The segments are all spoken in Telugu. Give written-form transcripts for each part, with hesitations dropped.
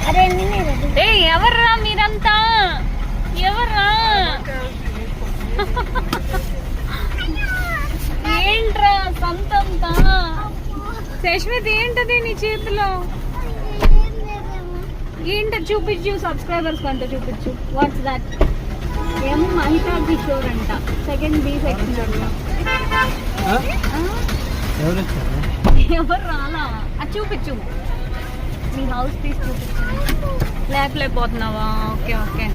ఏ ఎవర్రా మీరంతా, ఎవర్రా? ఏంట్రా సంతంతా? శశ్మిత్ ఏంటది నీ చేతిలో? ఏంటో చూపించు, సబ్స్క్రైబర్స్ కంట చూపించు. What's that? ఎం మహితా కిషోర్ అంట, సెకండ్ బి సెక్షన్ అంట. ఎవరు రాలా? అది చూపించు, మీ హౌస్ తీసి చూపించు. లేకపోతున్నావా? Okay okay.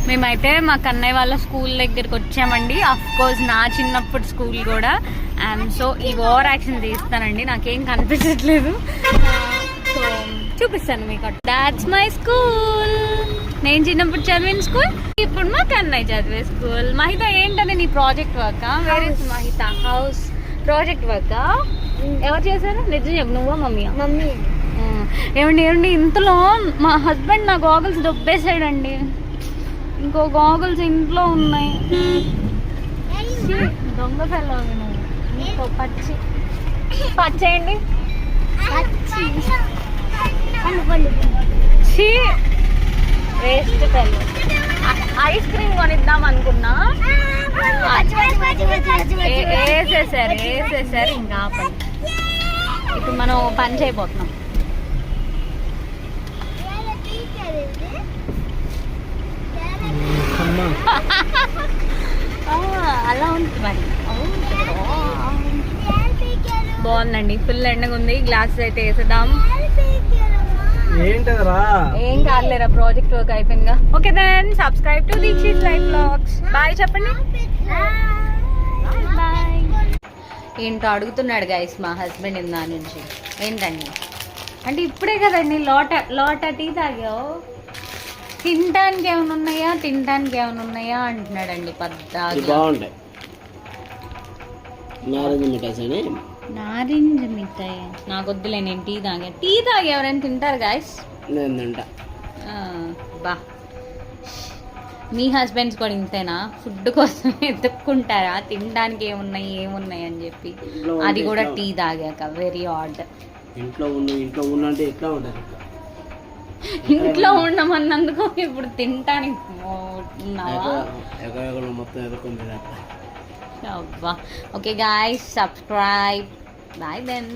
మేమైతే మా కన్నయ్య వాళ్ళ స్కూల్ దగ్గరికి వచ్చామండి. అఫ్ కోర్స్ నా చిన్నప్పుడు స్కూల్ కూడా. అండ్ సో ఈ ఓవర్ యాక్షన్ తీస్తానండి, నాకేం కనిపించట్లేదు. సో చూపిస్తాను మీకు. That's my school. నేను చిన్నప్పుడు చదివిన స్కూల్, ఇప్పుడు మా కన్నయ్య చదివే స్కూల్. మహిత ఏంటది నీ project work? Where is Mahita house project work? ఎవరు చేశారు? నిజం చెప్పు, నువ్వా మమ్మీయా? మమ్మీ. ఏమండి ఇంతలో మా హస్బెండ్ నా గాగుల్స్ దొబ్బేసాడండి. ఇంకో గాగుల్స్ ఇంట్లో ఉన్నాయి. దొంగ పిల్లవి నువ్వు. ఇంకో పచ్చేయండి. వేస్ట్ పిల్ల. ఐస్ క్రీమ్ కొనిద్దాం అనుకున్నా, వేసేసారు. ఇంకా ఇప్పుడు మనం పని చేయబోతున్నాం. అలా ఉంటుంది మరి. బాగుందండి, ఫుల్ ఎండగా ఉంది. గ్లాసెస్ అయితే వేసేద్దాం. ఏం కాదులేరా, ప్రాజెక్ట్ వర్క్ అయిపోయిందిగా. Okay then subscribe to Dikshit life vlogs. Bye చెప్పండి. బాయ్. ఏంటో అడుగుతున్నాడు గైస్ మా హస్బెండ్ ఇందా నుంచి. ఏంటండి అంటే ఇప్పుడే కదండి లోట టీ తాగావు, తినటానికి ఏమైనా ఉన్నాయా అంటున్నాడండి. నారింజ మిఠాయి నాకు వద్దులే, నేను టీ తాగా ఎవరైనా తింటారు గాయస్? బా, మీ హస్బెండ్స్ కూడా ఇంతేనా? ఫుడ్ కోసం ఎత్తుక్కుంటారా తినడానికి ఏమున్నాయి అని చెప్పి? అది కూడా టీ తాగాక. Very odd. ఇంట్లో ఉండమన్నందుకు ఇప్పుడు తినటానికి అబ్బా. Okay guys, subscribe. Bye then.